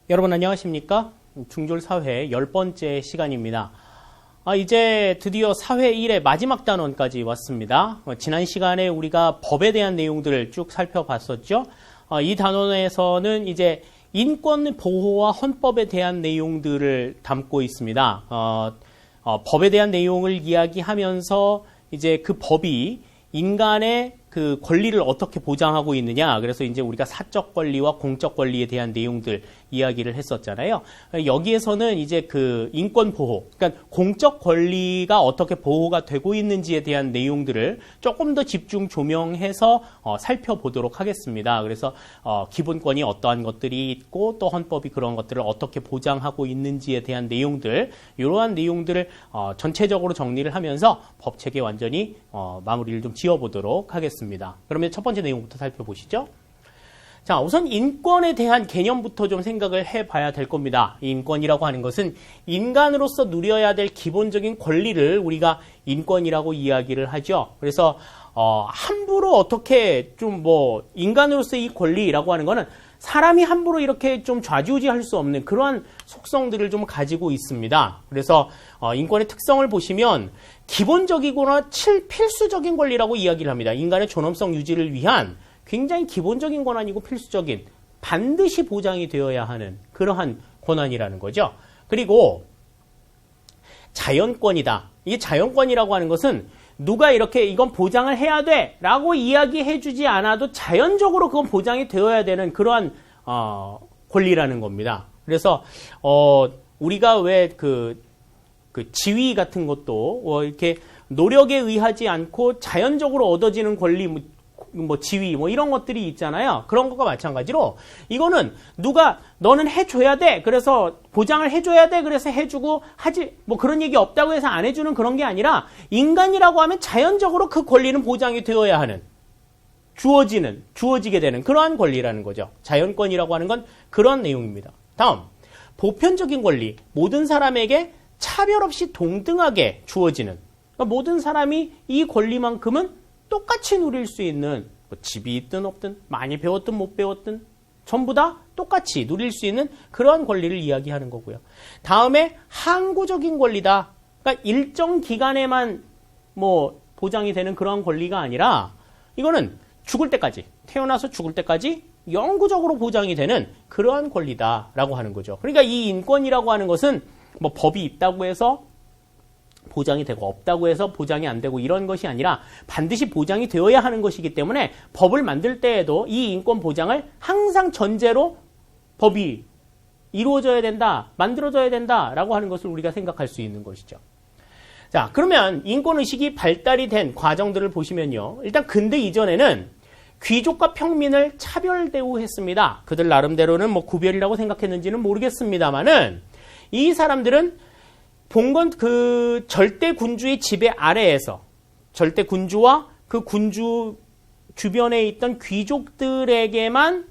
여러분 안녕하십니까? 중졸사회 10번째 시간입니다. 이제 드디어 사회 1의 마지막 단원까지 왔습니다. 지난 시간에 우리가 법에 대한 내용들을 쭉 살펴봤었죠. 이 단원에서는 이제 인권 보호와 헌법에 대한 내용들을 담고 있습니다. 법에 대한 내용을 이야기하면서 이제 그 법이 인간의 그 권리를 어떻게 보장하고 있느냐. 그래서 이제 우리가 사적 권리와 공적 권리에 대한 내용들 이야기를 했었잖아요. 여기에서는 이제 그 인권 보호, 그러니까 공적 권리가 어떻게 보호가 되고 있는지에 대한 내용들을 조금 더 집중 조명해서 살펴보도록 하겠습니다. 그래서 기본권이 어떠한 것들이 있고 또 헌법이 그런 것들을 어떻게 보장하고 있는지에 대한 내용들, 이러한 내용들을 전체적으로 정리를 하면서 법 체계 완전히 마무리를 좀 지어보도록 하겠습니다. 그러면 첫 번째 내용부터 살펴보시죠. 자, 우선 인권에 대한 개념부터 좀 생각을 해봐야 될 겁니다. 인권이라고 하는 것은 인간으로서 누려야 될 기본적인 권리를 우리가 인권이라고 이야기를 하죠. 그래서 함부로 어떻게 좀 인간으로서 이 권리라고 하는 거는 사람이 함부로 이렇게 좀 좌지우지할 수 없는 그러한 속성들을 좀 가지고 있습니다. 그래서 인권의 특성을 보시면 기본적이거나 필수적인 권리라고 이야기를 합니다. 인간의 존엄성 유지를 위한 굉장히 기본적인 권한이고 필수적인, 반드시 보장이 되어야 하는 그러한 권한이라는 거죠. 그리고 자연권이다. 이게 자연권이라고 하는 것은 누가 이렇게 이건 보장을 해야 돼 라고 이야기해 주지 않아도 자연적으로 그건 보장이 되어야 되는 그러한 권리라는 겁니다. 그래서 우리가 왜 그 지위 같은 것도 이렇게 노력에 의하지 않고 자연적으로 얻어지는 권리, 지위, 이런 것들이 있잖아요. 그런 것과 마찬가지로 이거는 누가 너는 해줘야 돼. 그래서 보장을 해줘야 돼. 그래서 해주고 그런 얘기 없다고 해서 안 해주는 그런 게 아니라 인간이라고 하면 자연적으로 그 권리는 보장이 되어야 하는, 주어지게 되는 그러한 권리라는 거죠. 자연권이라고 하는 건 그런 내용입니다. 다음, 보편적인 권리. 모든 사람에게 차별 없이 동등하게 주어지는, 그러니까 모든 사람이 이 권리만큼은 똑같이 누릴 수 있는, 집이 있든 없든 많이 배웠든 못 배웠든 전부 다 똑같이 누릴 수 있는 그러한 권리를 이야기하는 거고요. 다음에 항구적인 권리다. 그러니까 일정 기간에만 보장이 되는 그러한 권리가 아니라 이거는 죽을 때까지, 태어나서 죽을 때까지 영구적으로 보장이 되는 그러한 권리다라고 하는 거죠. 그러니까 이 인권이라고 하는 것은 법이 있다고 해서 보장이 되고 없다고 해서 보장이 안 되고 이런 것이 아니라 반드시 보장이 되어야 하는 것이기 때문에 법을 만들 때에도 이 인권 보장을 항상 전제로 법이 이루어져야 된다, 만들어져야 된다라고 하는 것을 우리가 생각할 수 있는 것이죠. 자, 그러면 인권의식이 발달이 된 과정들을 보시면요. 일단 근대 이전에는 귀족과 평민을 차별 대우했습니다. 그들 나름대로는 구별이라고 생각했는지는 모르겠습니다만은 이 사람들은 봉건 그 절대 군주의 지배 아래에서 절대 군주와 그 군주 주변에 있던 귀족들에게만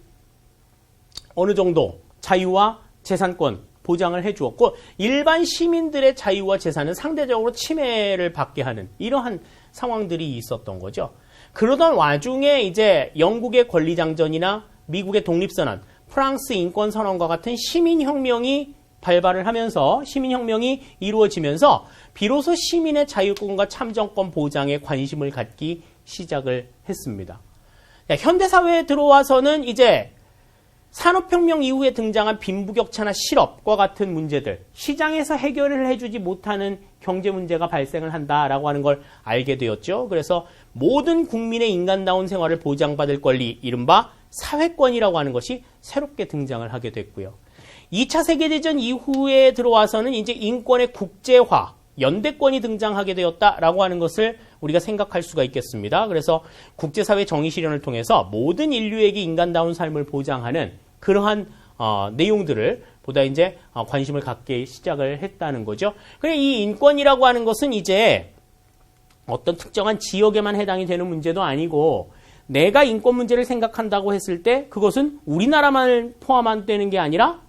어느 정도 자유와 재산권 보장을 해주었고 일반 시민들의 자유와 재산은 상대적으로 침해를 받게 하는 이러한 상황들이 있었던 거죠. 그러던 와중에 이제 영국의 권리장전이나 미국의 독립선언, 프랑스 인권선언과 같은 시민혁명이 발발을 하면서 시민혁명이 이루어지면서 비로소 시민의 자유권과 참정권 보장에 관심을 갖기 시작을 했습니다. 현대사회에 들어와서는 이제 산업혁명 이후에 등장한 빈부격차나 실업과 같은 문제들, 시장에서 해결을 해주지 못하는 경제 문제가 발생을 한다라고 하는 걸 알게 되었죠. 그래서 모든 국민의 인간다운 생활을 보장받을 권리, 이른바 사회권이라고 하는 것이 새롭게 등장을 하게 됐고요. 2차 세계대전 이후에 들어와서는 이제 인권의 국제화, 연대권이 등장하게 되었다라고 하는 것을 우리가 생각할 수가 있겠습니다. 그래서 국제사회 정의 실현을 통해서 모든 인류에게 인간다운 삶을 보장하는 그러한 내용들을 보다 이제 관심을 갖게 시작을 했다는 거죠. 그래 이 인권이라고 하는 것은 이제 어떤 특정한 지역에만 해당이 되는 문제도 아니고 내가 인권 문제를 생각한다고 했을 때 그것은 우리나라만 포함 되는 게 아니라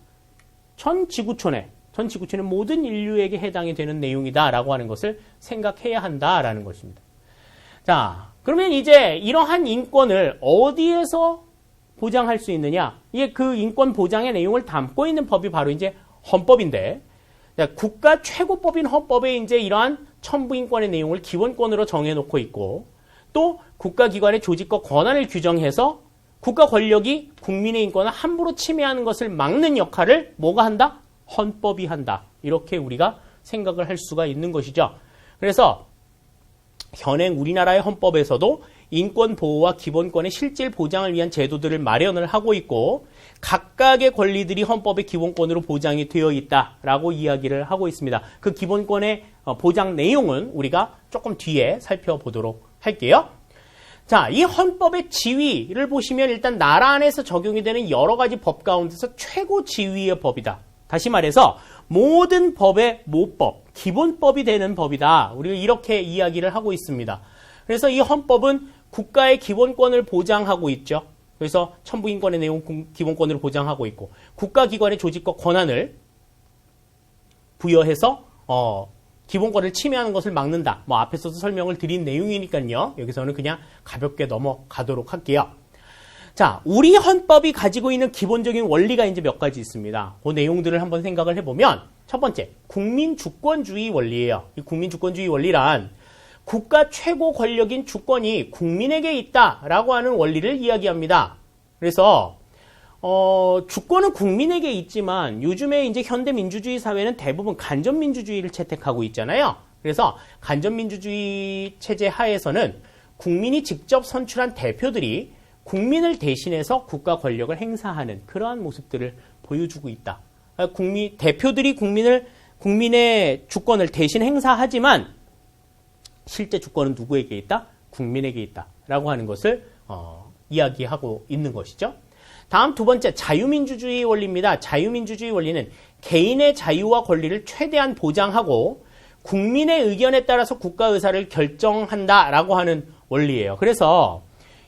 전 지구촌의 모든 인류에게 해당이 되는 내용이다라고 하는 것을 생각해야 한다라는 것입니다. 자, 그러면 이제 이러한 인권을 어디에서 보장할 수 있느냐? 이게 그 인권 보장의 내용을 담고 있는 법이 바로 이제 헌법인데, 국가 최고법인 헌법에 이제 이러한 천부인권의 내용을 기본권으로 정해놓고 있고, 또 국가기관의 조직과 권한을 규정해서 국가 권력이 국민의 인권을 함부로 침해하는 것을 막는 역할을 뭐가 한다? 헌법이 한다. 이렇게 우리가 생각을 할 수가 있는 것이죠. 그래서 현행 우리나라의 헌법에서도 인권 보호와 기본권의 실질 보장을 위한 제도들을 마련을 하고 있고 각각의 권리들이 헌법의 기본권으로 보장이 되어 있다라고 이야기를 하고 있습니다. 그 기본권의 보장 내용은 우리가 조금 뒤에 살펴보도록 할게요. 자, 이 헌법의 지위를 보시면 일단 나라 안에서 적용이 되는 여러 가지 법 가운데서 최고 지위의 법이다. 다시 말해서 모든 법의 모법, 기본법이 되는 법이다. 우리가 이렇게 이야기를 하고 있습니다. 그래서 이 헌법은 국가의 기본권을 보장하고 있죠. 그래서 천부인권의 내용 기본권으로 보장하고 있고 국가기관의 조직과 권한을 부여해서 기본권을 침해하는 것을 막는다. 뭐 앞에서도 설명을 드린 내용이니까요. 여기서는 그냥 가볍게 넘어가도록 할게요. 자, 우리 헌법이 가지고 있는 기본적인 원리가 이제 몇 가지 있습니다. 그 내용들을 한번 생각을 해보면 첫 번째, 국민주권주의 원리예요. 이 국민주권주의 원리란 국가 최고 권력인 주권이 국민에게 있다라고 하는 원리를 이야기합니다. 그래서 주권은 국민에게 있지만 요즘에 이제 현대 민주주의 사회는 대부분 간접민주주의를 채택하고 있잖아요. 그래서 간접민주주의 체제 하에서는 국민이 직접 선출한 대표들이 국민을 대신해서 국가 권력을 행사하는 그러한 모습들을 보여주고 있다. 대표들이 국민의 주권을 대신 행사하지만 실제 주권은 누구에게 있다? 국민에게 있다라고 하는 것을 이야기하고 있는 것이죠. 다음 두 번째, 자유민주주의 원리입니다. 자유민주주의 원리는 개인의 자유와 권리를 최대한 보장하고 국민의 의견에 따라서 국가 의사를 결정한다라고 하는 원리예요. 그래서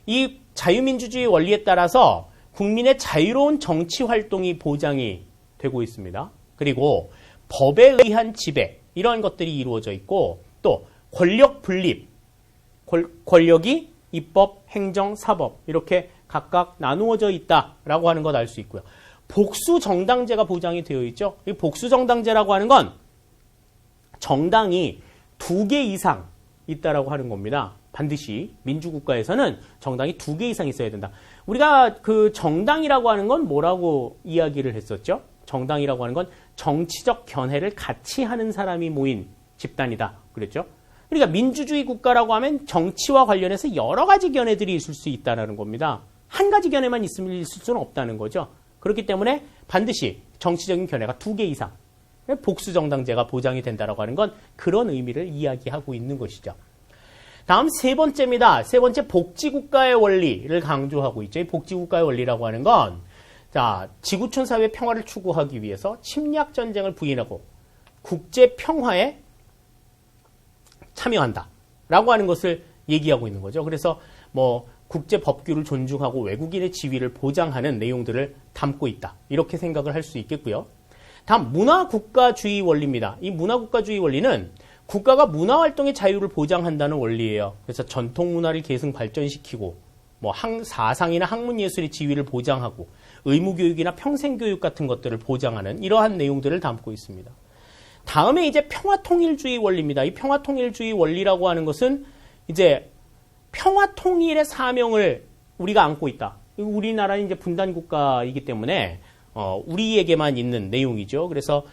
이 자유민주주의 원리에 따라서 국민의 자유로운 정치 활동이 보장이 되고 있습니다. 그리고 법에 의한 지배, 이런 것들이 이루어져 있고 또 권력 분립, 권력이 입법, 행정, 사법 이렇게 각각 나누어져 있다라고 하는 것 알 수 있고요. 복수정당제가 보장이 되어 있죠. 이 복수정당제라고 하는 건 정당이 2개 이상 있다라고 하는 겁니다. 반드시 민주국가에서는 정당이 2개 이상 있어야 된다. 우리가 그 정당이라고 하는 건 뭐라고 이야기를 했었죠? 정당이라고 하는 건 정치적 견해를 같이 하는 사람이 모인 집단이다. 그랬죠? 그러니까 민주주의 국가라고 하면 정치와 관련해서 여러 가지 견해들이 있을 수 있다는 겁니다. 한 가지 견해만 있을 수는 없다는 거죠. 그렇기 때문에 반드시 정치적인 견해가 2개 이상, 복수정당제가 보장이 된다라고 하는 건 그런 의미를 이야기하고 있는 것이죠. 다음 세 번째입니다. 세 번째, 복지국가의 원리를 강조하고 있죠. 이 복지국가의 원리라고 하는 건 자, 지구촌 사회 평화를 추구하기 위해서 침략 전쟁을 부인하고 국제 평화에 참여한다 라고 하는 것을 얘기하고 있는 거죠. 그래서 뭐 국제 법규를 존중하고 외국인의 지위를 보장하는 내용들을 담고 있다. 이렇게 생각을 할 수 있겠고요. 다음 문화국가주의 원리입니다. 이 문화국가주의 원리는 국가가 문화활동의 자유를 보장한다는 원리예요. 그래서 전통문화를 계승 발전시키고 뭐 사상이나 학문예술의 지위를 보장하고 의무교육이나 평생교육 같은 것들을 보장하는 이러한 내용들을 담고 있습니다. 다음에 이제 평화통일주의 원리입니다. 이 평화통일주의 원리라고 하는 것은 이제 평화통일의 사명을 우리가 안고 있다. 우리나라는 이제 분단국가이기 때문에 우리에게만 있는 내용이죠. 그래서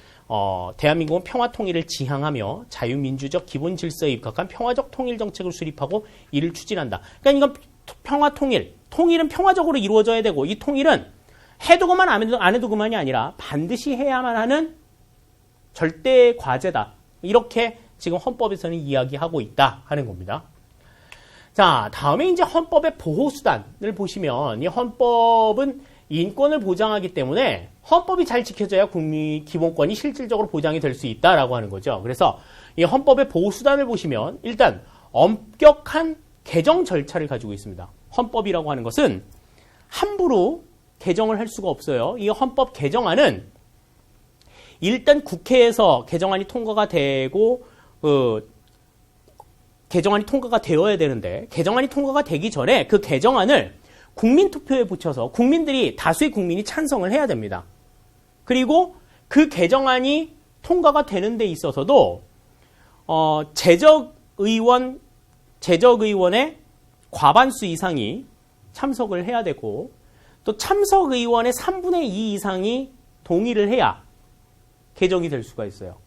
대한민국은 평화통일을 지향하며 자유민주적 기본 질서에 입각한 평화적 통일 정책을 수립하고 이를 추진한다. 그러니까 이건 통일은 평화적으로 이루어져야 되고 이 통일은 해도 그만 안 해도 그만이 아니라 반드시 해야만 하는 절대 과제다. 이렇게 지금 헌법에서는 이야기하고 있다 하는 겁니다. 자, 다음에 이제 헌법의 보호수단을 보시면 이 헌법은 인권을 보장하기 때문에 헌법이 잘 지켜져야 국민 기본권이 실질적으로 보장이 될 수 있다라고 하는 거죠. 그래서 이 헌법의 보호수단을 보시면 일단 엄격한 개정 절차를 가지고 있습니다. 헌법이라고 하는 것은 함부로 개정을 할 수가 없어요. 이 헌법 개정안은 일단 국회에서 개정안이 통과가 되고 개정안이 통과가 되어야 되는데 개정안이 통과가 되기 전에 그 개정안을 국민투표에 붙여서 국민들이 다수의 국민이 찬성을 해야 됩니다. 그리고 그 개정안이 통과가 되는 데 있어서도 재적의원의 과반수 이상이 참석을 해야 되고 또 참석의원의 3분의 2 이상이 동의를 해야 개정이 될 수가 있어요.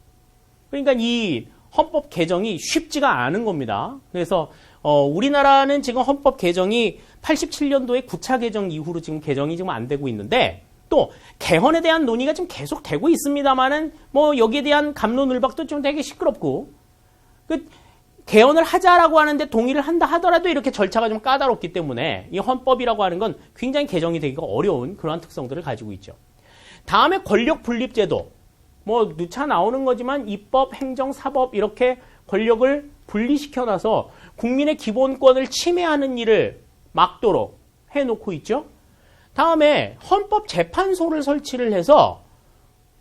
그러니까 이 헌법 개정이 쉽지가 않은 겁니다. 그래서 우리나라는 지금 헌법 개정이 87년도에 9차 개정 이후로 지금 개정이 지금 안 되고 있는데 또 개헌에 대한 논의가 지금 계속 되고 있습니다만은 뭐 여기에 대한 갑론을박도 좀 되게 시끄럽고 개헌을 하자라고 하는데 동의를 한다 하더라도 이렇게 절차가 좀 까다롭기 때문에 이 헌법이라고 하는 건 굉장히 개정이 되기가 어려운 그러한 특성들을 가지고 있죠. 다음에 권력 분립제도. 뭐 누차 나오는 거지만 입법, 행정, 사법 이렇게 권력을 분리시켜놔서 국민의 기본권을 침해하는 일을 막도록 해놓고 있죠. 다음에 헌법재판소를 설치를 해서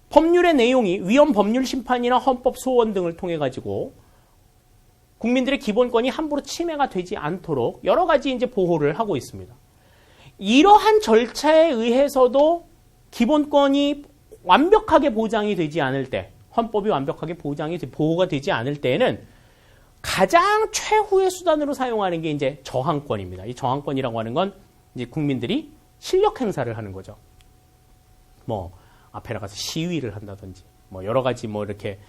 법률의 내용이 위헌 법률 심판이나 헌법 소원 등을 통해 가지고 국민들의 기본권이 함부로 침해가 되지 않도록 여러 가지 이제 보호를 하고 있습니다. 이러한 절차에 의해서도 기본권이 완벽하게 보장이 되지 않을 때, 헌법이 완벽하게 보호가 되지 않을 때에는 가장 최후의 수단으로 사용하는 게 이제 저항권입니다. 이 저항권이라고 하는 건 이제 국민들이 실력 행사를 하는 거죠. 뭐 앞에 나가서 시위를 한다든지, 뭐 여러 가지 뭐 이렇게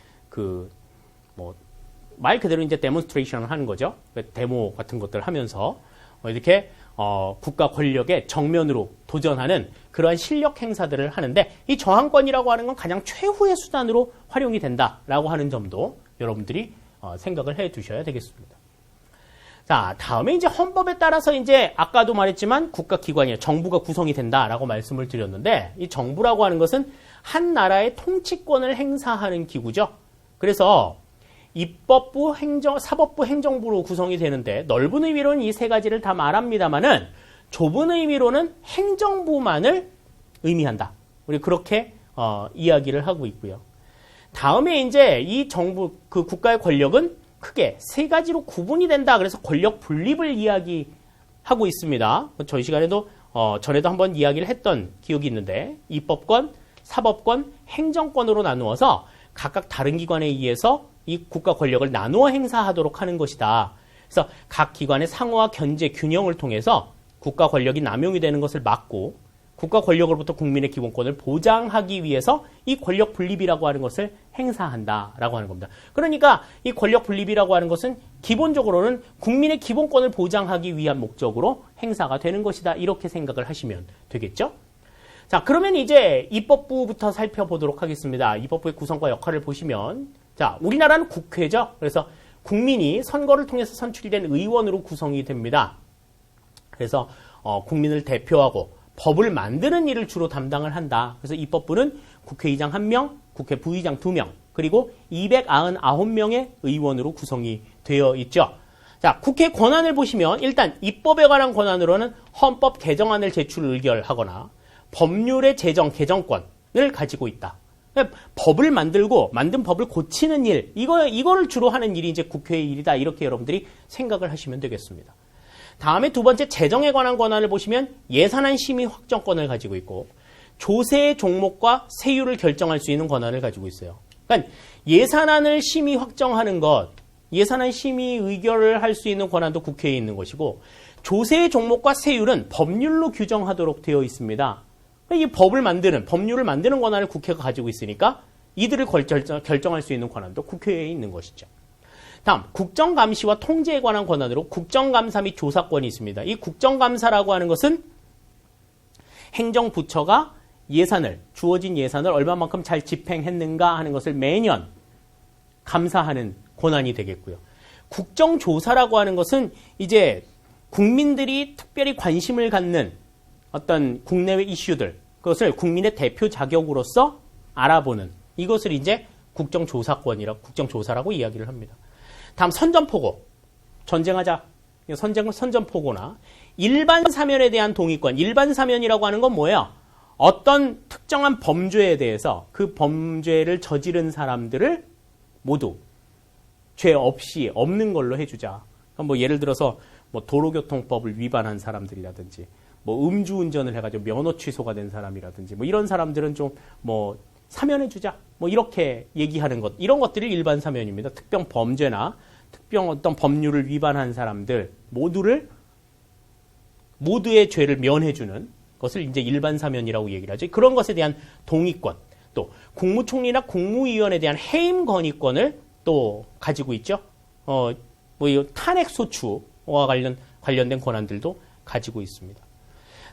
말 그대로 이제 데몬스트레이션을 하는 거죠. 데모 같은 것들 하면서 이렇게 국가 권력에 정면으로 도전하는 그러한 실력 행사들을 하는데 이 저항권이라고 하는 건 가장 최후의 수단으로 활용이 된다라고 하는 점도 여러분들이 생각을 해 두셔야 되겠습니다. 자, 다음에 이제 헌법에 따라서 이제 아까도 말했지만 국가기관이나 정부가 구성이 된다라고 말씀을 드렸는데 이 정부라고 하는 것은 한 나라의 통치권을 행사하는 기구죠. 그래서 입법부, 사법부, 행정부로 구성이 되는데 넓은 의미로는 이 세 가지를 다 말합니다만은 좁은 의미로는 행정부만을 의미한다. 우리 그렇게 이야기를 하고 있고요. 다음에 이제 이 정부, 그 국가의 권력은 크게 세 가지로 구분이 된다. 그래서 권력 분립을 이야기하고 있습니다. 저희 시간에도 전에도 한번 이야기를 했던 기억이 있는데 입법권, 사법권, 행정권으로 나누어서 각각 다른 기관에 의해서 이 국가 권력을 나누어 행사하도록 하는 것이다. 그래서 각 기관의 상호와 견제, 균형을 통해서 국가 권력이 남용이 되는 것을 막고 국가 권력으로부터 국민의 기본권을 보장하기 위해서 이 권력 분립이라고 하는 것을 행사한다라고 하는 겁니다. 그러니까 이 권력 분립이라고 하는 것은 기본적으로는 국민의 기본권을 보장하기 위한 목적으로 행사가 되는 것이다. 이렇게 생각을 하시면 되겠죠? 자, 그러면 이제 입법부부터 살펴보도록 하겠습니다. 입법부의 구성과 역할을 보시면 자, 우리나라는 국회죠. 그래서 국민이 선거를 통해서 선출된 의원으로 구성이 됩니다. 그래서 국민을 대표하고 법을 만드는 일을 주로 담당을 한다. 그래서 입법부는 국회의장 1명, 국회 부의장 2명, 그리고 299명의 의원으로 구성이 되어 있죠. 자, 국회 권한을 보시면 일단 입법에 관한 권한으로는 헌법 개정안을 제출 의결하거나 법률의 제정, 개정권을 가지고 있다. 법을 만들고 만든 법을 고치는 일, 이거를 주로 하는 일이 이제 국회의 일이다. 이렇게 여러분들이 생각을 하시면 되겠습니다. 다음에 두 번째 재정에 관한 권한을 보시면 예산안 심의 확정권을 가지고 있고 조세의 종목과 세율을 결정할 수 있는 권한을 가지고 있어요. 그러니까 예산안을 심의 확정하는 것, 예산안 심의 의결을 할 수 있는 권한도 국회에 있는 것이고 조세의 종목과 세율은 법률로 규정하도록 되어 있습니다. 이 법을 만드는, 법률을 만드는 권한을 국회가 가지고 있으니까 이들을 결정할 수 있는 권한도 국회에 있는 것이죠. 다음, 국정감시와 통제에 관한 권한으로 국정감사 및 조사권이 있습니다. 이 국정감사라고 하는 것은 행정부처가 주어진 예산을 얼마만큼 잘 집행했는가 하는 것을 매년 감사하는 권한이 되겠고요. 국정조사라고 하는 것은 이제 국민들이 특별히 관심을 갖는 어떤 국내외 이슈들, 그것을 국민의 대표 자격으로서 알아보는 이것을 이제 국정조사라고 이야기를 합니다. 다음 선전포고, 전쟁하자, 선전포고나 일반 사면에 대한 동의권, 일반 사면이라고 하는 건 뭐예요? 어떤 특정한 범죄에 대해서 그 범죄를 저지른 사람들을 모두 죄 없이 없는 걸로 해주자. 뭐 예를 들어서 뭐 도로교통법을 위반한 사람들이라든지 뭐 음주운전을 해가지고 면허 취소가 된 사람이라든지 뭐 이런 사람들은 좀 뭐 사면해주자 뭐 이렇게 얘기하는 것 이런 것들이 일반 사면입니다. 특정 범죄나 특정 어떤 법률을 위반한 사람들 모두의 죄를 면해주는 것을 이제 일반 사면이라고 얘기를 하죠. 그런 것에 대한 동의권, 또 국무총리나 국무위원에 대한 해임 건의권을 또 가지고 있죠. 뭐 이 탄핵 소추와 관련된 권한들도 가지고 있습니다.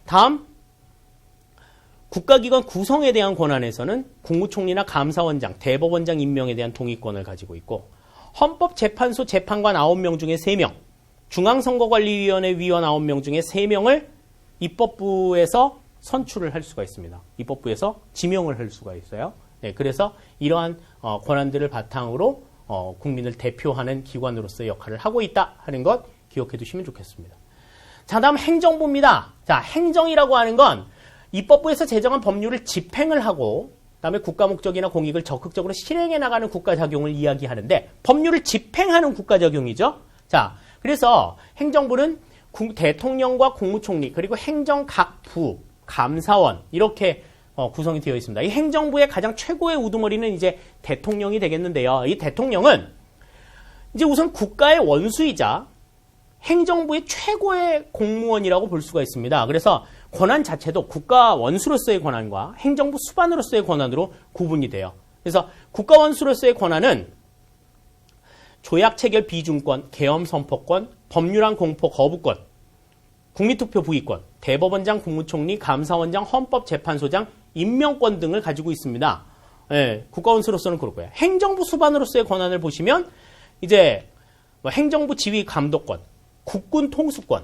다음 국가기관 구성에 대한 권한에서는 국무총리나 감사원장, 대법원장 임명에 대한 동의권을 가지고 있고 헌법재판소 재판관 9명 중에 3명, 중앙선거관리위원회 위원 9명 중에 3명을 입법부에서 선출을 할 수가 있습니다. 입법부에서 지명을 할 수가 있어요. 네, 그래서 이러한 권한들을 바탕으로 국민을 대표하는 기관으로서의 역할을 하고 있다 하는 것 기억해 두시면 좋겠습니다. 자, 다음 행정부입니다. 자, 행정이라고 하는 건 입법부에서 제정한 법률을 집행을 하고 그다음에 국가 목적이나 공익을 적극적으로 실행해 나가는 국가작용을 이야기하는데 법률을 집행하는 국가작용이죠. 자, 그래서 행정부는 대통령과 국무총리 그리고 행정 각 부, 감사원 이렇게 구성이 되어 있습니다. 이 행정부의 가장 최고의 우두머리는 이제 대통령이 되겠는데요. 이 대통령은 이제 우선 국가의 원수이자 행정부의 최고의 공무원이라고 볼 수가 있습니다. 그래서 권한 자체도 국가 원수로서의 권한과 행정부 수반으로서의 권한으로 구분이 돼요. 그래서 국가 원수로서의 권한은 조약 체결 비준권, 계엄 선포권, 법률안 공포 거부권, 국민투표 부의권, 대법원장, 국무총리, 감사원장, 헌법재판소장, 임명권 등을 가지고 있습니다. 예, 국가 원수로서는 그렇고요. 행정부 수반으로서의 권한을 보시면 이제 뭐 행정부 지휘 감독권, 국군 통수권,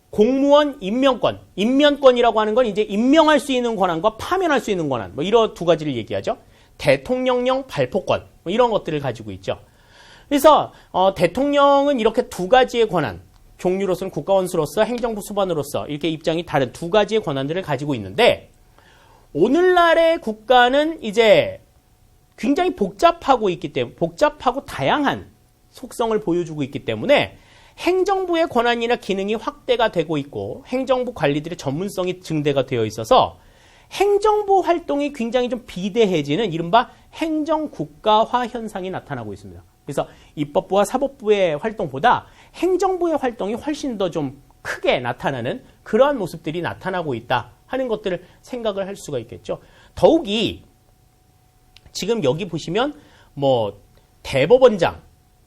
공무원 임명권, 임면권이라고 하는 건 이제 임명할 수 있는 권한과 파면할 수 있는 권한, 뭐 이런 두 가지를 얘기하죠. 대통령령 발포권, 뭐 이런 것들을 가지고 있죠. 그래서 대통령은 이렇게 두 가지의 권한, 종류로서는 국가원수로서 행정부 수반으로서 이렇게 입장이 다른 두 가지의 권한들을 가지고 있는데 오늘날의 국가는 이제 굉장히 복잡하고 다양한 속성을 보여주고 있기 때문에 행정부의 권한이나 기능이 확대가 되고 있고 행정부 관리들의 전문성이 증대가 되어 있어서 행정부 활동이 굉장히 좀 비대해지는 이른바 행정국가화 현상이 나타나고 있습니다. 그래서 입법부와 사법부의 활동보다 행정부의 활동이 훨씬 더 좀 크게 나타나는 그러한 모습들이 나타나고 있다 하는 것들을 생각을 할 수가 있겠죠. 더욱이 지금 여기 보시면 뭐 대법원장을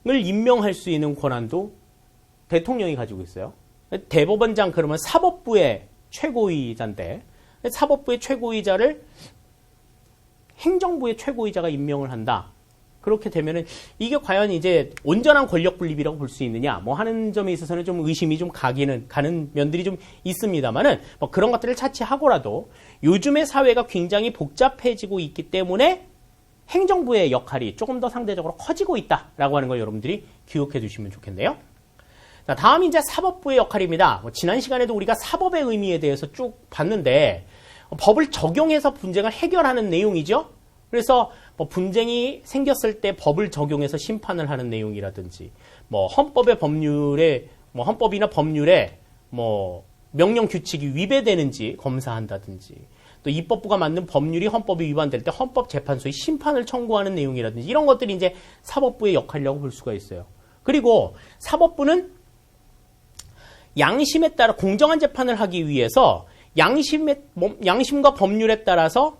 임명할 수 있는 권한도 대통령이 가지고 있어요. 대법원장 그러면 사법부의 최고위자인데 사법부의 최고위자를 행정부의 최고위자가 임명을 한다. 그렇게 되면은 이게 과연 이제 온전한 권력 분립이라고 볼 수 있느냐 뭐 하는 점에 있어서는 좀 의심이 좀 가는 면들이 좀 있습니다만은 뭐 그런 것들을 차치하고라도 요즘의 사회가 굉장히 복잡해지고 있기 때문에 행정부의 역할이 조금 더 상대적으로 커지고 있다라고 하는 걸 여러분들이 기억해 두시면 좋겠네요. 자, 다음 이제 사법부의 역할입니다. 뭐 지난 시간에도 우리가 사법의 의미에 대해서 쭉 봤는데 법을 적용해서 분쟁을 해결하는 내용이죠. 그래서 뭐 분쟁이 생겼을 때 법을 적용해서 심판을 하는 내용이라든지 뭐 헌법이나 법률에 뭐 명령 규칙이 위배되는지 검사한다든지 또 입법부가 만든 법률이 헌법이 위반될 때 헌법재판소에 심판을 청구하는 내용이라든지 이런 것들이 이제 사법부의 역할이라고 볼 수가 있어요. 그리고 사법부는 양심에 따라 공정한 재판을 하기 위해서 양심과 법률에 따라서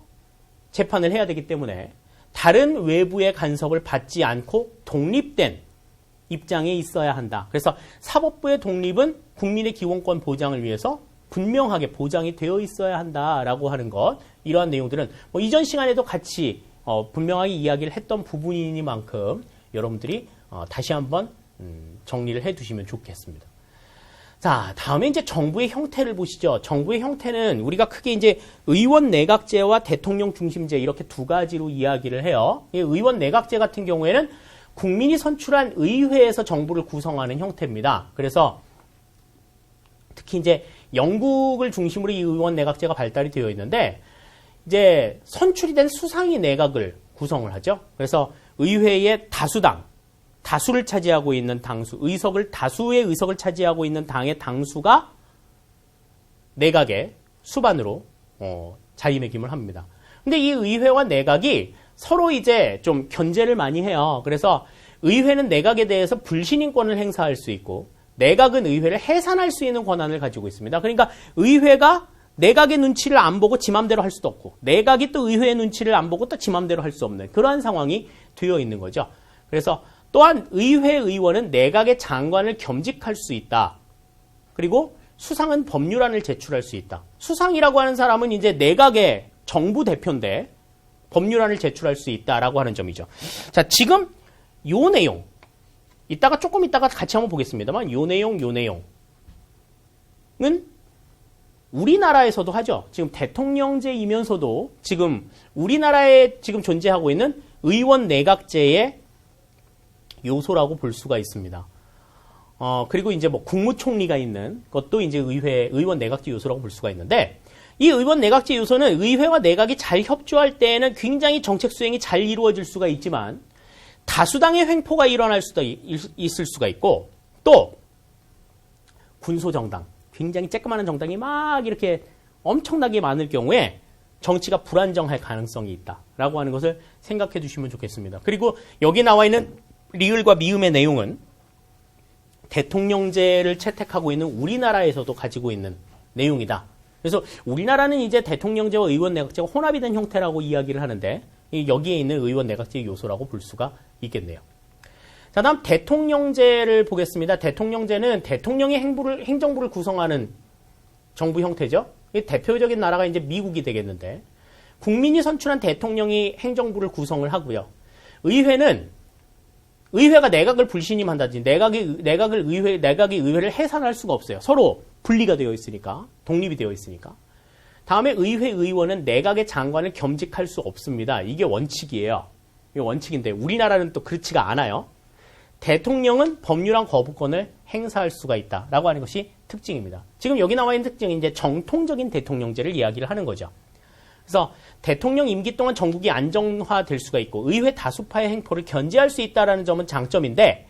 재판을 해야 되기 때문에 다른 외부의 간섭을 받지 않고 독립된 입장에 있어야 한다. 그래서 사법부의 독립은 국민의 기본권 보장을 위해서 분명하게 보장이 되어 있어야 한다라고 하는 것 이러한 내용들은 뭐 이전 시간에도 같이 분명하게 이야기를 했던 부분이니만큼 여러분들이 다시 한번 정리를 해두시면 좋겠습니다. 자, 다음에 이제 정부의 형태를 보시죠. 정부의 형태는 우리가 크게 이제 의원 내각제와 대통령 중심제 이렇게 두 가지로 이야기를 해요. 의원 내각제 같은 경우에는 국민이 선출한 의회에서 정부를 구성하는 형태입니다. 그래서 특히 이제 영국을 중심으로 이 의원 내각제가 발달이 되어 있는데 이제 선출이 된 수상이 내각을 구성을 하죠. 그래서 의회의 다수를 차지하고 있는 당수, 다수의 의석을 차지하고 있는 당의 당수가 내각의 수반으로 자리매김을 합니다. 근데 이 의회와 내각이 서로 이제 좀 견제를 많이 해요. 그래서 의회는 내각에 대해서 불신임권을 행사할 수 있고 내각은 의회를 해산할 수 있는 권한을 가지고 있습니다. 그러니까 의회가 내각의 눈치를 안 보고 지 맘대로 할 수도 없고 내각이 또 의회의 눈치를 안 보고 또 지 맘대로 할 수 없는 그러한 상황이 되어 있는 거죠. 그래서 또한 의회 의원은 내각의 장관을 겸직할 수 있다. 그리고 수상은 법률안을 제출할 수 있다. 수상이라고 하는 사람은 이제 내각의 정부 대표인데 법률안을 제출할 수 있다라고 하는 점이죠. 자, 지금 요 내용 조금 이따가 같이 한번 보겠습니다만 요 내용은 우리나라에서도 하죠. 지금 대통령제이면서도 지금 우리나라에 지금 존재하고 있는 의원 내각제의 요소라고 볼 수가 있습니다. 그리고 이제 뭐 국무총리가 있는 것도 이제 의원 내각제 요소라고 볼 수가 있는데 이 의원 내각제 요소는 의회와 내각이 잘 협조할 때에는 굉장히 정책 수행이 잘 이루어질 수가 있지만 다수당의 횡포가 일어날 수도 있을 수가 있고 또 군소정당, 굉장히 쬐끄마한 정당이 막 이렇게 엄청나게 많을 경우에 정치가 불안정할 가능성이 있다라고 하는 것을 생각해 주시면 좋겠습니다. 그리고 여기 나와 있는 리을과 미음의 내용은 대통령제를 채택하고 있는 우리나라에서도 가지고 있는 내용이다. 그래서 우리나라는 이제 대통령제와 의원 내각제가 혼합이 된 형태라고 이야기를 하는데 여기에 있는 의원 내각제의 요소라고 볼 수가 있겠네요. 자, 다음 대통령제를 보겠습니다. 대통령제는 대통령이 행정부를 구성하는 정부 형태죠. 대표적인 나라가 이제 미국이 되겠는데 국민이 선출한 대통령이 행정부를 구성을 하고요. 의회가 내각을 불신임한다든지 내각이 의회를 해산할 수가 없어요. 서로 분리가 되어 있으니까, 독립이 되어 있으니까. 다음에 의회 의원은 내각의 장관을 겸직할 수 없습니다. 이게 원칙이에요. 이게 원칙인데 우리나라는 또 그렇지가 않아요. 대통령은 법률안 거부권을 행사할 수가 있다라고 하는 것이 특징입니다. 지금 여기 나와 있는 특징은 이제 정통적인 대통령제를 이야기를 하는 거죠. 그래서 대통령 임기 동안 정국이 안정화될 수가 있고 의회 다수파의 행포를 견제할 수 있다는 점은 장점인데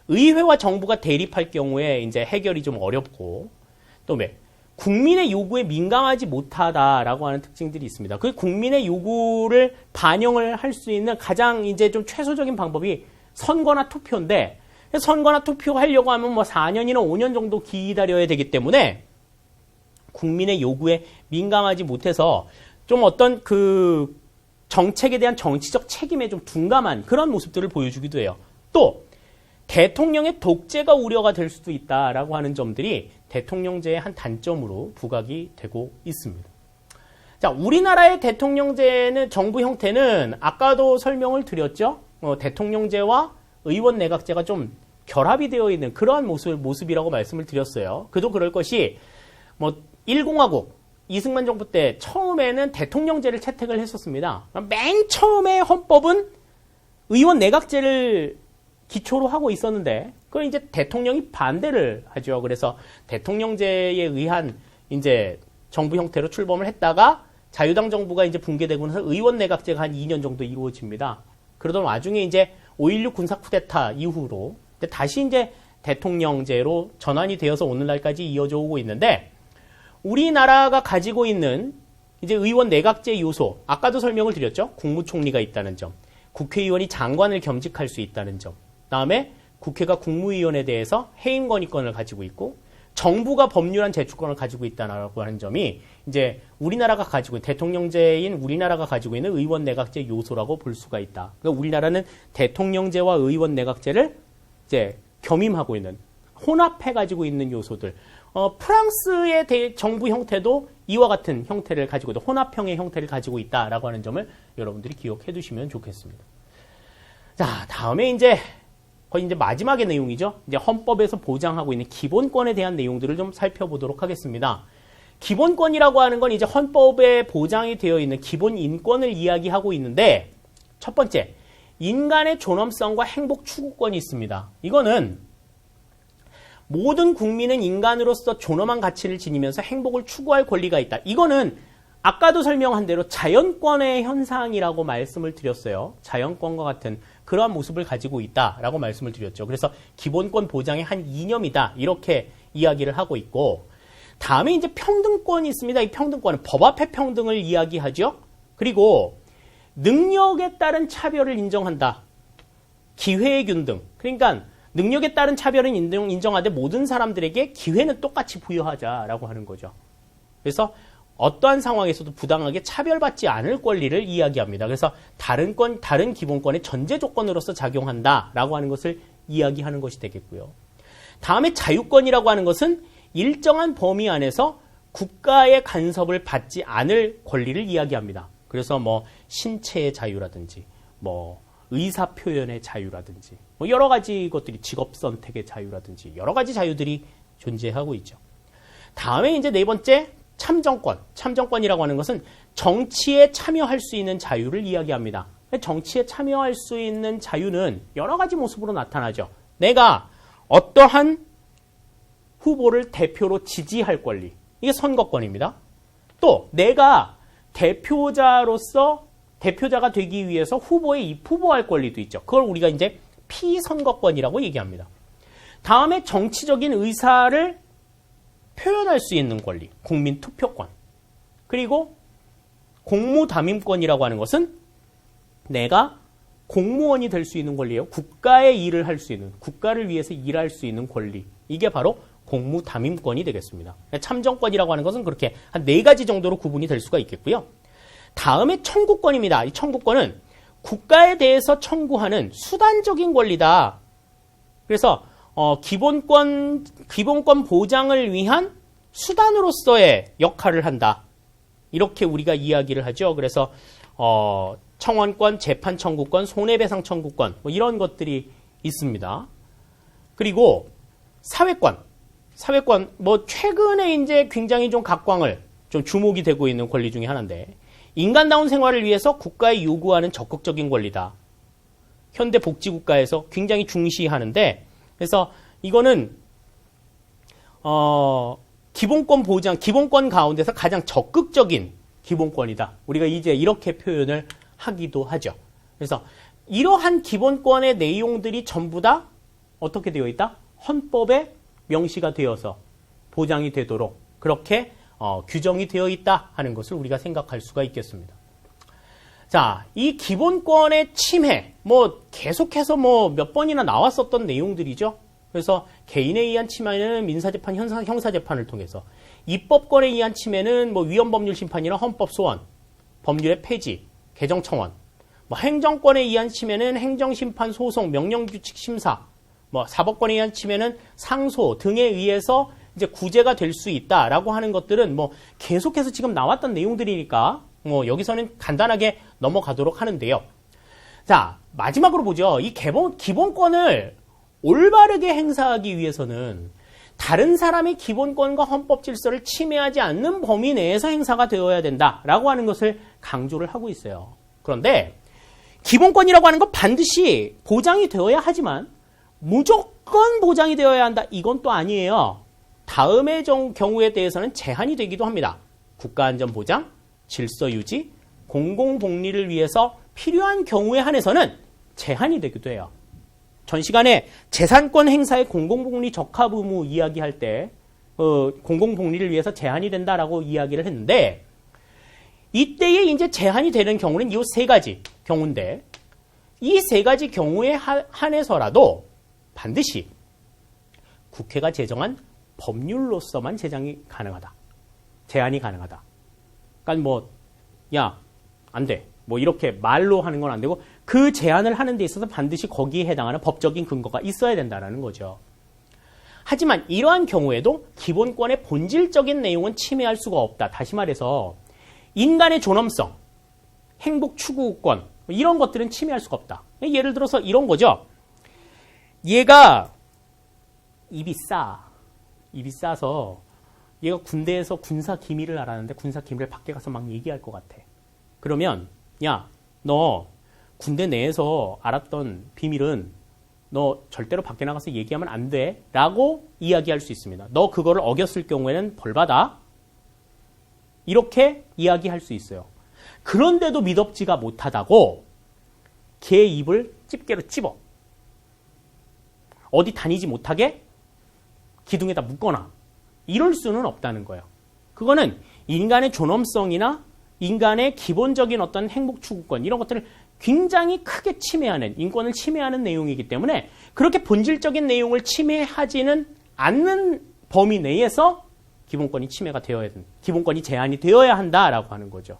의회와 정부가 대립할 경우에 이제 해결이 좀 어렵고 또 국민의 요구에 민감하지 못하다라고 하는 특징들이 있습니다. 그 국민의 요구를 반영을 할 수 있는 가장 이제 좀 최소적인 방법이 선거나 투표인데 선거나 투표하려고 하면 뭐 4년이나 5년 정도 기다려야 되기 때문에 국민의 요구에 민감하지 못해서 좀 어떤 그 정책에 대한 정치적 책임에 좀 둔감한 그런 모습들을 보여주기도 해요. 또 대통령의 독재가 우려가 될 수도 있다라고 하는 점들이 대통령제의 한 단점으로 부각이 되고 있습니다. 자, 우리나라의 대통령제는 정부 형태는 아까도 설명을 드렸죠. 대통령제와 의원 내각제가 좀 결합이 되어 있는 그러한 모습이라고 말씀을 드렸어요. 그도 그럴 것이 1공화국 이승만 정부 때 처음에는 대통령제를 채택을 했었습니다. 맨 처음에 헌법은 의원 내각제를 기초로 하고 있었는데 그걸 이제 대통령이 반대를 하죠. 그래서 대통령제에 의한 이제 정부 형태로 출범을 했다가 자유당 정부가 이제 붕괴되고 나서 의원 내각제가 한 2년 정도 이루어집니다. 그러던 와중에 이제 5.16 군사 쿠데타 이후로 다시 이제 대통령제로 전환이 되어서 오늘날까지 이어져 오고 있는데 우리나라가 가지고 있는 이제 의원 내각제 요소, 아까도 설명을 드렸죠. 국무총리가 있다는 점, 국회의원이 장관을 겸직할 수 있다는 점, 다음에 국회가 국무위원에 대해서 해임 건의권을 가지고 있고 정부가 법률안 제출권을 가지고 있다라고 하는 점이 이제 우리나라가 가지고 있는 대통령제인 우리나라가 가지고 있는 의원 내각제 요소라고 볼 수가 있다. 그러니까 우리나라는 대통령제와 의원 내각제를 이제 겸임하고 있는 혼합해 가지고 있는 요소들. 프랑스의 정부 형태도 이와 같은 형태를 가지고 있다. 혼합형의 형태를 가지고 있다라고 하는 점을 여러분들이 기억해 두시면 좋겠습니다. 자, 다음에 이제 거의 이제 마지막의 내용이죠. 이제 헌법에서 보장하고 있는 기본권에 대한 내용들을 좀 살펴보도록 하겠습니다. 기본권이라고 하는 건 이제 헌법에 보장이 되어 있는 기본 인권을 이야기하고 있는데 첫 번째, 인간의 존엄성과 행복 추구권이 있습니다. 이거는 모든 국민은 인간으로서 존엄한 가치를 지니면서 행복을 추구할 권리가 있다. 이거는 아까도 설명한 대로 자연권의 현상이라고 말씀을 드렸어요. 자연권과 같은 그러한 모습을 가지고 있다라고 말씀을 드렸죠. 그래서 기본권 보장의 한 이념이다. 이렇게 이야기를 하고 있고 다음에 이제 평등권이 있습니다. 이 평등권은 법 앞의 평등을 이야기하죠. 그리고 능력에 따른 차별을 인정한다. 기회의 균등. 그러니까 능력에 따른 차별은 인정하되 모든 사람들에게 기회는 똑같이 부여하자라고 하는 거죠. 그래서 어떠한 상황에서도 부당하게 차별받지 않을 권리를 이야기합니다. 그래서 다른 기본권의 전제 조건으로서 작용한다라고 하는 것을 이야기하는 것이 되겠고요. 다음에 자유권이라고 하는 것은 일정한 범위 안에서 국가의 간섭을 받지 않을 권리를 이야기합니다. 그래서 뭐 신체의 자유라든지 뭐 의사 표현의 자유라든지 뭐 여러 가지 것들이 직업 선택의 자유라든지 여러 가지 자유들이 존재하고 있죠. 다음에 이제 네 번째 참정권. 참정권이라고 하는 것은 정치에 참여할 수 있는 자유를 이야기합니다. 정치에 참여할 수 있는 자유는 여러 가지 모습으로 나타나죠. 내가 어떠한 후보를 대표로 지지할 권리. 이게 선거권입니다. 또 내가 대표자가 되기 위해서 후보에 입후보할 권리도 있죠. 그걸 우리가 이제 피선거권이라고 얘기합니다. 다음에 정치적인 의사를 표현할 수 있는 권리, 국민 투표권. 그리고 공무담임권이라고 하는 것은 내가 공무원이 될 수 있는 권리예요. 국가의 일을 할 수 있는, 국가를 위해서 일할 수 있는 권리. 이게 바로 공무담임권이 되겠습니다. 참정권이라고 하는 것은 그렇게 한 4가지 정도로 구분이 될 수가 있겠고요. 다음에 청구권입니다. 이 청구권은 국가에 대해서 청구하는 수단적인 권리다. 그래서 기본권 보장을 위한 수단으로서의 역할을 한다. 이렇게 우리가 이야기를 하죠. 그래서 청원권, 재판 청구권, 손해배상 청구권 뭐 이런 것들이 있습니다. 그리고 사회권 뭐 최근에 이제 굉장히 좀 각광을 좀 주목이 되고 있는 권리 중에 하나인데 인간다운 생활을 위해서 국가에 요구하는 적극적인 권리다. 현대 복지국가에서 굉장히 중시하는데 그래서 이거는 기본권 보장, 기본권 가운데서 가장 적극적인 기본권이다. 우리가 이제 이렇게 표현을 하기도 하죠. 그래서 이러한 기본권의 내용들이 전부 다 어떻게 되어 있다? 헌법에 명시가 되어서 보장이 되도록 그렇게 규정이 되어 있다 하는 것을 우리가 생각할 수가 있겠습니다. 자, 이 기본권의 침해, 뭐 계속해서 뭐 몇 번이나 나왔었던 내용들이죠. 그래서 개인에 의한 침해는 민사재판, 형사재판을 통해서, 입법권에 의한 침해는 뭐 위헌법률심판이나 헌법소원, 법률의 폐지, 개정청원, 뭐 행정권에 의한 침해는 행정심판, 소송, 명령규칙 심사, 뭐 사법권에 의한 침해는 상소 등에 의해서 이제 구제가 될 수 있다라고 하는 것들은 뭐 계속해서 지금 나왔던 내용들이니까 뭐 여기서는 간단하게 넘어가도록 하는데요. 자, 마지막으로 보죠. 이 기본권을 올바르게 행사하기 위해서는 다른 사람의 기본권과 헌법 질서를 침해하지 않는 범위 내에서 행사가 되어야 된다라고 하는 것을 강조를 하고 있어요. 그런데 기본권이라고 하는 건 반드시 보장이 되어야 하지만 무조건 보장이 되어야 한다. 이건 또 아니에요. 다음의 경우에 대해서는 제한이 되기도 합니다. 국가안전보장, 질서유지, 공공복리를 위해서 필요한 경우에 한해서는 제한이 되기도 해요. 전 시간에 재산권 행사의 공공복리 적합 의무 이야기할 때 공공복리를 위해서 제한이 된다라고 이야기를 했는데 이때에 이제 제한이 되는 경우는 이 3가지 경우인데 이 3가지 경우에 한해서라도 반드시 국회가 제정한 법률로서만 제한이 가능하다. 제한이 가능하다. 그러니까 뭐 야, 안 돼. 뭐 이렇게 말로 하는 건 안 되고 그 제한을 하는 데 있어서 반드시 거기에 해당하는 법적인 근거가 있어야 된다는 거죠. 하지만 이러한 경우에도 기본권의 본질적인 내용은 침해할 수가 없다. 다시 말해서 인간의 존엄성, 행복 추구권 이런 것들은 침해할 수가 없다. 예를 들어서 이런 거죠. 얘가 입이 싸서 얘가 군대에서 군사 기밀을 알았는데 군사 기밀을 밖에 가서 막 얘기할 것 같아. 그러면 야, 너 군대 내에서 알았던 비밀은 너 절대로 밖에 나가서 얘기하면 안 돼 라고 이야기할 수 있습니다. 너 그거를 어겼을 경우에는 벌받아. 이렇게 이야기할 수 있어요. 그런데도 미덥지가 못하다고 걔 입을 집게로 찝어. 어디 다니지 못하게 기둥에다 묶거나 이럴 수는 없다는 거예요. 그거는 인간의 존엄성이나 인간의 기본적인 어떤 행복 추구권 이런 것들을 굉장히 크게 침해하는 인권을 침해하는 내용이기 때문에 그렇게 본질적인 내용을 침해하지는 않는 범위 내에서 기본권이 침해가 되어야 된다. 기본권이 제한이 되어야 한다라고 하는 거죠.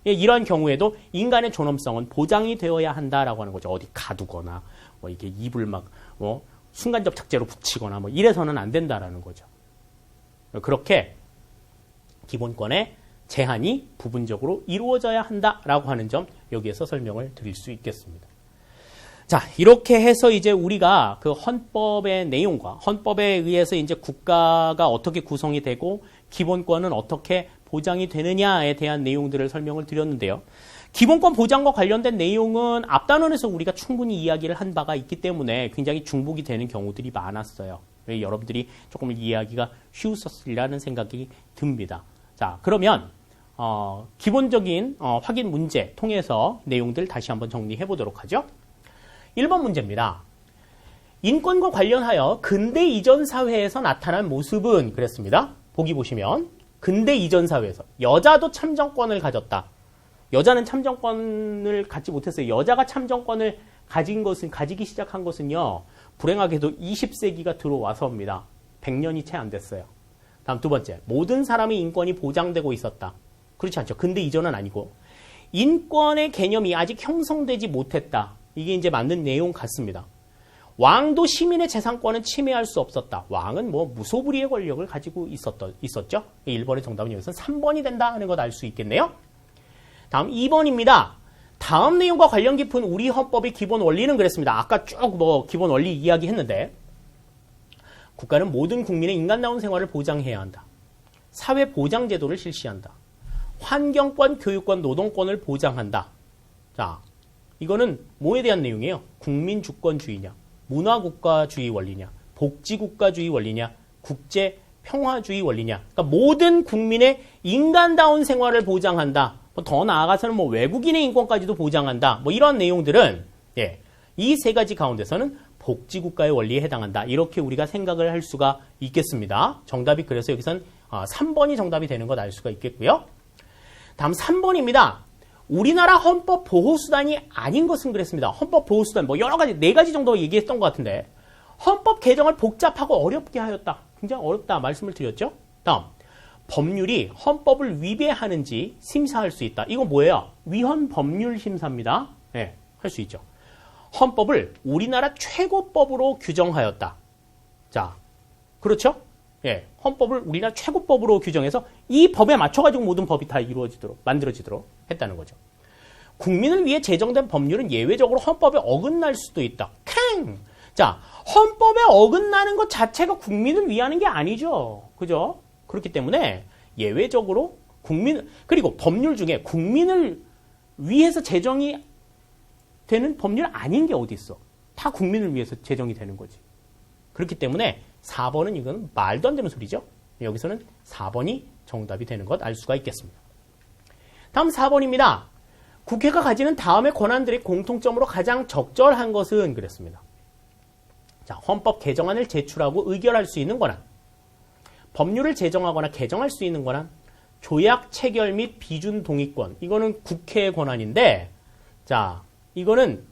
이런 경우에도 인간의 존엄성은 보장이 되어야 한다라고 하는 거죠. 어디 가두거나 뭐 이게 입을 막 순간적 착제로 붙이거나 뭐 이래서는 안 된다라는 거죠. 그렇게 기본권의 제한이 부분적으로 이루어져야 한다라고 하는 점 여기에서 설명을 드릴 수 있겠습니다. 자, 이렇게 해서 이제 우리가 그 헌법의 내용과 헌법에 의해서 이제 국가가 어떻게 구성이 되고 기본권은 어떻게 보장이 되느냐에 대한 내용들을 설명을 드렸는데요. 기본권 보장과 관련된 내용은 앞단원에서 우리가 충분히 이야기를 한 바가 있기 때문에 굉장히 중복이 되는 경우들이 많았어요. 여러분들이 조금 이해하기가 쉬웠으리라는 생각이 듭니다. 자, 그러면 기본적인 확인 문제 통해서 내용들 다시 한번 정리해 보도록 하죠. 1번 문제입니다. 인권과 관련하여 근대 이전 사회에서 나타난 모습은 그랬습니다. 보기 보시면 근대 이전 사회에서 여자도 참정권을 가졌다. 여자는 참정권을 갖지 못했어요. 여자가 참정권을 가지기 시작한 것은요. 불행하게도 20세기가 들어와서입니다. 100년이 채 안 됐어요. 다음 두 번째, 모든 사람의 인권이 보장되고 있었다. 그렇지 않죠. 근대 이전은 아니고 인권의 개념이 아직 형성되지 못했다. 이게 이제 맞는 내용 같습니다. 왕도 시민의 재산권은 침해할 수 없었다. 왕은 뭐 무소불위의 권력을 가지고 있었죠. 1번의 정답은 여기서 3번이 된다 하는 것 알 수 있겠네요. 다음 2번입니다. 다음 내용과 관련 깊은 우리 헌법의 기본 원리는 그랬습니다. 아까 쭉 뭐 기본 원리 이야기했는데 국가는 모든 국민의 인간다운 생활을 보장해야 한다. 사회 보장 제도를 실시한다. 환경권, 교육권, 노동권을 보장한다. 자, 이거는 뭐에 대한 내용이에요? 국민주권주의냐, 문화국가주의 원리냐, 복지국가주의 원리냐, 국제평화주의 원리냐. 그러니까 모든 국민의 인간다운 생활을 보장한다. 더 나아가서는 뭐 외국인의 인권까지도 보장한다. 뭐 이런 내용들은 이 세 가지 가운데서는 복지국가의 원리에 해당한다. 이렇게 우리가 생각을 할 수가 있겠습니다. 정답이 그래서 여기선 3번이 정답이 되는 것 알 수가 있겠고요. 다음 3번입니다. 우리나라 헌법 보호수단이 아닌 것은 그랬습니다. 헌법 보호수단 뭐 여러 가지 4가지 정도 얘기했던 것 같은데 헌법 개정을 복잡하고 어렵게 하였다. 굉장히 어렵다 말씀을 드렸죠. 다음 법률이 헌법을 위배하는지 심사할 수 있다. 이거 뭐예요? 위헌 법률 심사입니다. 네, 할 수 있죠. 헌법을 우리나라 최고법으로 규정하였다. 자, 그렇죠? 예, 헌법을 우리나라 최고법으로 규정해서 이 법에 맞춰가지고 모든 법이 다 만들어지도록 했다는 거죠. 국민을 위해 제정된 법률은 예외적으로 헌법에 어긋날 수도 있다. 자, 헌법에 어긋나는 것 자체가 국민을 위하는 게 아니죠. 그죠? 그렇기 때문에 예외적으로 그리고 법률 중에 국민을 위해서 제정이 되는 법률 아닌 게 어디 있어. 다 국민을 위해서 제정이 되는 거지. 그렇기 때문에 4번은 이건 말도 안 되는 소리죠. 여기서는 4번이 정답이 되는 것 알 수가 있겠습니다. 다음 4번입니다. 국회가 가지는 다음의 권한들의 공통점으로 가장 적절한 것은 그랬습니다. 자, 헌법 개정안을 제출하고 의결할 수 있는 권한, 법률을 제정하거나 개정할 수 있는 권한, 조약 체결 및 비준 동의권. 이거는 국회의 권한인데, 자, 이거는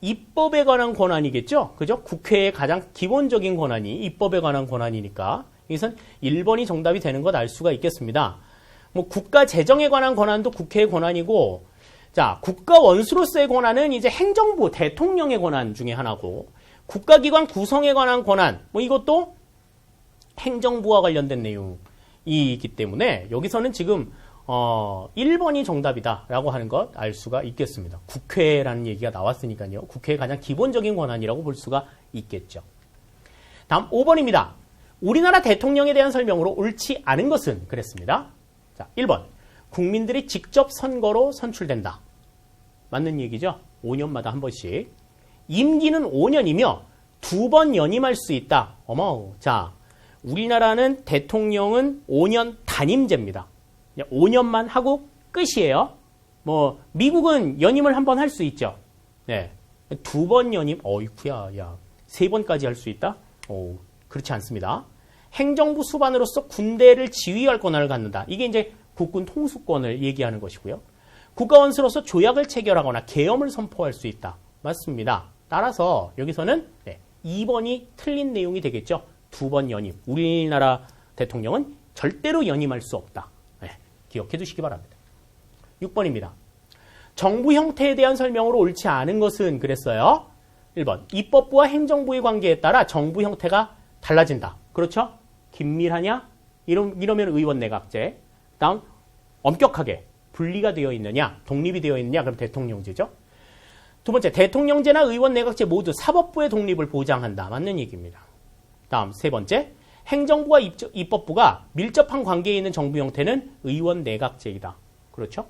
입법에 관한 권한이겠죠? 그죠? 국회의 가장 기본적인 권한이 입법에 관한 권한이니까 여기선 1번이 정답이 되는 것 알 수가 있겠습니다. 뭐 국가 재정에 관한 권한도 국회의 권한이고, 자, 국가 원수로서의 권한은 이제 행정부, 대통령의 권한 중에 하나고, 국가기관 구성에 관한 권한, 뭐 이것도 행정부와 관련된 내용이기 때문에 여기서는 지금 1번이 정답이다라고 하는 것 알 수가 있겠습니다. 국회라는 얘기가 나왔으니까요. 국회의 가장 기본적인 권한이라고 볼 수가 있겠죠. 다음 5번입니다. 우리나라 대통령에 대한 설명으로 옳지 않은 것은 그랬습니다. 자, 1번. 국민들이 직접 선거로 선출된다. 맞는 얘기죠? 5년마다 한 번씩. 임기는 5년이며 2번 연임할 수 있다. 어머, 자, 우리나라는 대통령은 5년 단임제입니다. 5년만 하고 끝이에요. 뭐 미국은 연임을 한 번 할 수 있죠. 네, 2번 연임, 어이쿠야, 야, 3번까지 할 수 있다? 그렇지 않습니다. 행정부 수반으로서 군대를 지휘할 권한을 갖는다. 이게 이제 국군 통수권을 얘기하는 것이고요. 국가원수로서 조약을 체결하거나 계엄을 선포할 수 있다. 맞습니다. 따라서 여기서는 2번이 틀린 내용이 되겠죠. 2번 연임. 우리나라 대통령은 절대로 연임할 수 없다. 기억해 두시기 바랍니다. 6번입니다. 정부 형태에 대한 설명으로 옳지 않은 것은 그랬어요. 1번. 입법부와 행정부의 관계에 따라 정부 형태가 달라진다. 그렇죠? 긴밀하냐? 이러면 의원 내각제. 다음, 엄격하게 분리가 되어 있느냐? 독립이 되어 있느냐? 그럼 대통령제죠. 두 번째, 대통령제나 의원 내각제 모두 사법부의 독립을 보장한다. 맞는 얘기입니다. 다음, 세 번째, 행정부와 입법부가 밀접한 관계에 있는 정부 형태는 의원 내각제이다. 그렇죠?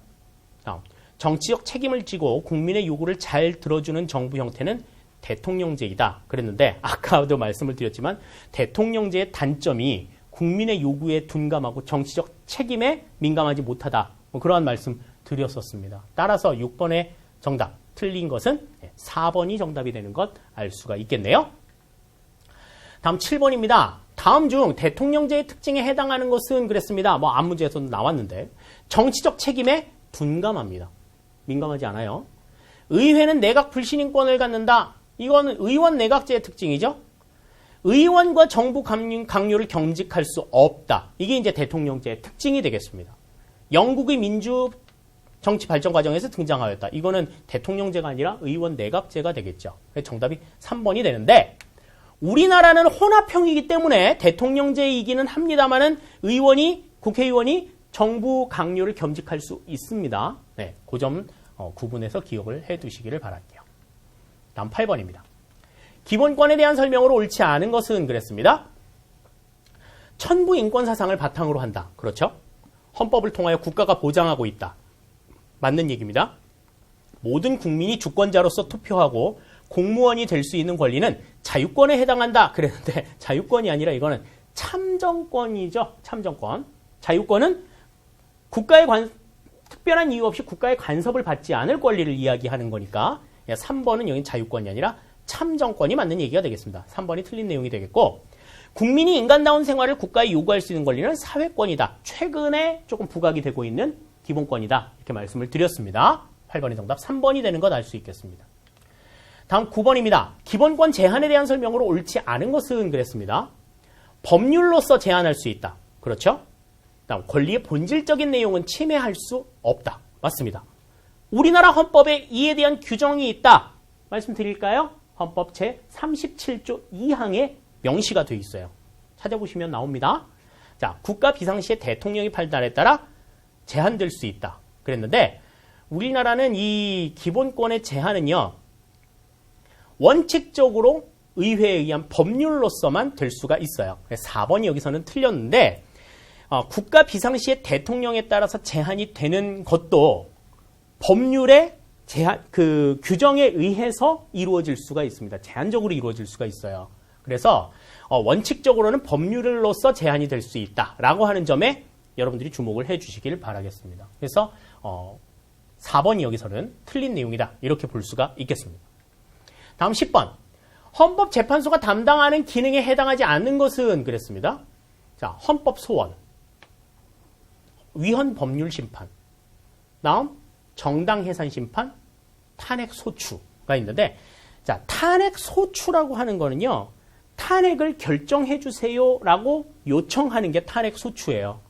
다음, 정치적 책임을 지고 국민의 요구를 잘 들어주는 정부 형태는 대통령제이다. 그랬는데 아까도 말씀을 드렸지만 대통령제의 단점이 국민의 요구에 둔감하고 정치적 책임에 민감하지 못하다. 그러한 말씀 드렸었습니다. 따라서 6번의 정답, 틀린 것은 4번이 정답이 되는 것 알 수가 있겠네요. 다음 7번입니다. 다음 중 대통령제의 특징에 해당하는 것은 그랬습니다. 앞 문제에서도 나왔는데 정치적 책임에 둔감합니다. 민감하지 않아요. 의회는 내각 불신임권을 갖는다. 이거는 의원 내각제의 특징이죠. 의원과 정부 강요를 경직할 수 없다. 이게 이제 대통령제의 특징이 되겠습니다. 영국의 민주 정치 발전 과정에서 등장하였다. 이거는 대통령제가 아니라 의원 내각제가 되겠죠. 정답이 3번이 되는데 우리나라는 혼합형이기 때문에 대통령제이기는 합니다만은 국회의원이 정부 강요를 겸직할 수 있습니다. 그 점 구분해서 기억을 해 두시기를 바랄게요. 다음 8번입니다. 기본권에 대한 설명으로 옳지 않은 것은 그랬습니다. 천부 인권 사상을 바탕으로 한다. 그렇죠? 헌법을 통하여 국가가 보장하고 있다. 맞는 얘기입니다. 모든 국민이 주권자로서 투표하고 공무원이 될 수 있는 권리는 자유권에 해당한다. 그랬는데 자유권이 아니라 이거는 참정권이죠. 참정권. 자유권은 특별한 이유 없이 국가의 간섭을 받지 않을 권리를 이야기하는 거니까 3번은 여기 자유권이 아니라 참정권이 맞는 얘기가 되겠습니다. 3번이 틀린 내용이 되겠고 국민이 인간다운 생활을 국가에 요구할 수 있는 권리는 사회권이다. 최근에 조금 부각이 되고 있는 기본권이다. 이렇게 말씀을 드렸습니다. 8번의 정답 3번이 되는 것 알 수 있겠습니다. 다음 9번입니다. 기본권 제한에 대한 설명으로 옳지 않은 것은 그랬습니다. 법률로서 제한할 수 있다. 그렇죠? 다음 권리의 본질적인 내용은 침해할 수 없다. 맞습니다. 우리나라 헌법에 이에 대한 규정이 있다. 말씀드릴까요? 헌법 제37조 2항에 명시가 되어 있어요. 찾아보시면 나옵니다. 자, 국가 비상시에 대통령의 판단에 따라 제한될 수 있다. 그랬는데 우리나라는 이 기본권의 제한은요. 원칙적으로 의회에 의한 법률로서만 될 수가 있어요. 4번이 여기서는 틀렸는데 국가 비상시에 대통령에 따라서 제한이 되는 것도 법률의 규정에 의해서 이루어질 수가 있습니다. 제한적으로 이루어질 수가 있어요. 그래서 원칙적으로는 법률로서 제한이 될 수 있다라고 하는 점에 여러분들이 주목을 해주시길 바라겠습니다. 그래서 4번이 여기서는 틀린 내용이다. 이렇게 볼 수가 있겠습니다. 다음 10번. 헌법재판소가 담당하는 기능에 해당하지 않는 것은 그랬습니다. 자, 헌법소원, 위헌법률심판, 다음 정당해산심판, 탄핵소추가 있는데 자, 탄핵소추라고 하는 거는요. 탄핵을 결정해 주세요라고 요청하는 게 탄핵소추예요.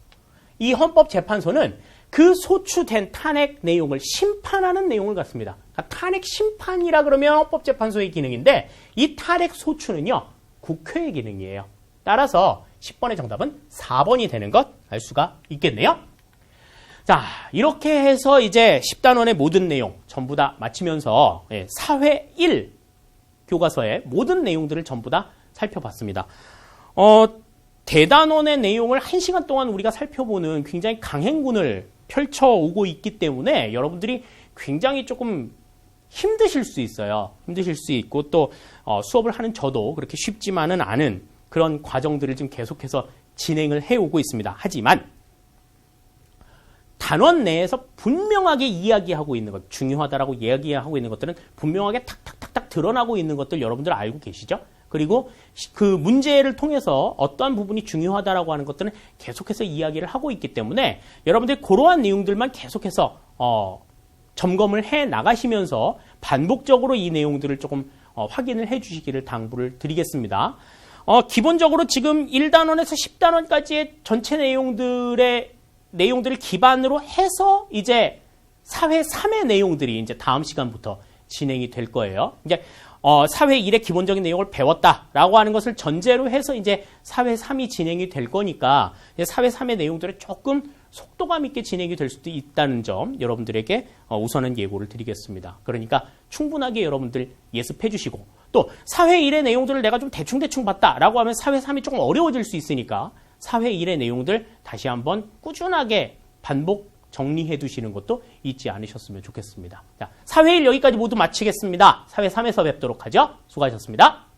이 헌법재판소는 그 소추된 탄핵 내용을 심판하는 내용을 갖습니다. 그러니까 탄핵 심판이라 그러면 헌법재판소의 기능인데 이 탄핵 소추는요. 국회의 기능이에요. 따라서 10번의 정답은 4번이 되는 것 알 수가 있겠네요. 자, 이렇게 해서 이제 10단원의 모든 내용 전부 다 마치면서 사회 1 교과서의 모든 내용들을 전부 다 살펴봤습니다. 대단원의 내용을 1시간 동안 우리가 살펴보는 굉장히 강행군을 펼쳐오고 있기 때문에 여러분들이 굉장히 조금 힘드실 수 있어요. 힘드실 수 있고 또 수업을 하는 저도 그렇게 쉽지만은 않은 그런 과정들을 지금 계속해서 진행을 해오고 있습니다. 하지만 단원 내에서 분명하게 이야기하고 있는 것, 중요하다라고 이야기하고 있는 것들은 분명하게 탁탁탁탁 드러나고 있는 것들 여러분들 알고 계시죠? 그리고 그 문제를 통해서 어떠한 부분이 중요하다라고 하는 것들은 계속해서 이야기를 하고 있기 때문에 여러분들 그러한 내용들만 계속해서 점검을 해 나가시면서 반복적으로 이 내용들을 조금 확인을 해 주시기를 당부를 드리겠습니다. 기본적으로 지금 1단원에서 10단원까지의 전체 내용들을 기반으로 해서 이제 사회 3의 내용들이 이제 다음 시간부터 진행이 될 거예요. 이제 사회 1의 기본적인 내용을 배웠다라고 하는 것을 전제로 해서 이제 사회 3이 진행이 될 거니까 사회 3의 내용들이 조금 속도감 있게 진행이 될 수도 있다는 점 여러분들에게 우선은 예고를 드리겠습니다. 그러니까 충분하게 여러분들 예습해 주시고 또 사회 1의 내용들을 내가 좀 대충 봤다라고 하면 사회 3이 조금 어려워질 수 있으니까 사회 1의 내용들 다시 한번 꾸준하게 반복 정리해 두시는 것도 잊지 않으셨으면 좋겠습니다. 자, 사회 1 여기까지 모두 마치겠습니다. 사회 3에서 뵙도록 하죠. 수고하셨습니다.